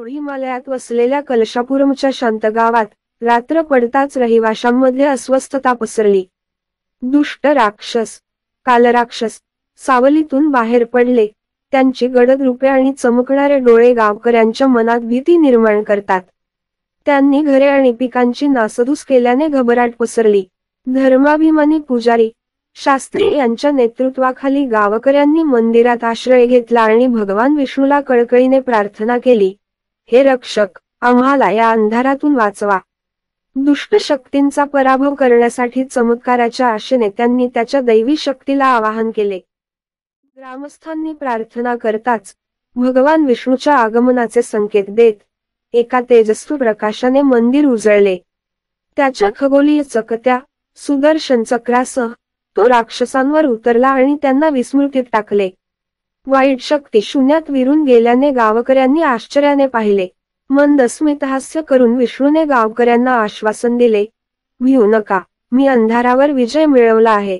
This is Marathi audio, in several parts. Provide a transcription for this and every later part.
हिमालयात वसलेल्या कलशापुरमच्या शांत गावात रात्र पडताच रहिवाशांमध्ये अस्वस्थता पसरली. दुष्ट राक्षस, कालराक्षस सावलीतून बाहेर पडले. त्यांची गडद रूपे आणि चमकणारे डोळे गावकऱ्यांच्या मनात भीती निर्माण करतात. त्यांनी घरे आणि पिकांची नासधूस केल्याने घबराट पसरली. धर्माभिमानी पुजारी शास्त्री यांच्या नेतृत्वाखाली गावकऱ्यांनी मंदिरात आश्रय घेतला आणि भगवान विष्णूला कळकळीने प्रार्थना केली, हे रक्षक, आम्हाला या अंधारातून वाचवा. दुष्ट शक्तींचा पराभव करण्यासाठी चमत्काराच्या आशेने त्यांनी त्याच्या दैवी शक्तीला आवाहन केले. ग्रामस्थांनी प्रार्थना करताच भगवान विष्णूच्या आगमनाचे संकेत देत एका तेजस्वी प्रकाशाने मंदिर उजळले. त्याच्या खगोलीय चकत्या, सुदर्शन चक्रासह तो राक्षसांवर उतरला आणि त्यांना विस्मृतीत टाकले. वाईट शक्ती शून्यात विरून गेल्याने गावकऱ्यांनी आश्चर्याने पाहिले. मंद स्मितहास्य करून विष्णूने गावकऱ्यांना आश्वासन दिले, भिऊ नका, मी अंधारावर विजय मिळवला आहे.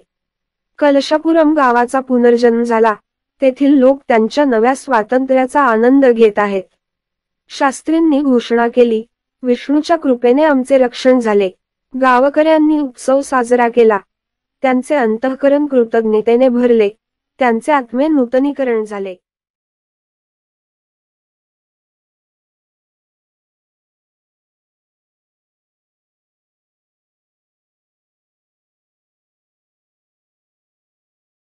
कलशापुरम गावाचा पुनर्जन्म झाला. तेथील लोक त्यांच्या नव्या स्वातंत्र्याचा आनंद घेत आहेत. शास्त्रींनी घोषणा केली, विष्णूच्या कृपेने आमचे रक्षण झाले. गावकऱ्यांनी उत्सव साजरा केला. त्यांचे अंतःकरण कृतज्ञतेने भरले. त्यांचे आत्मे नूतनीकरण झाले.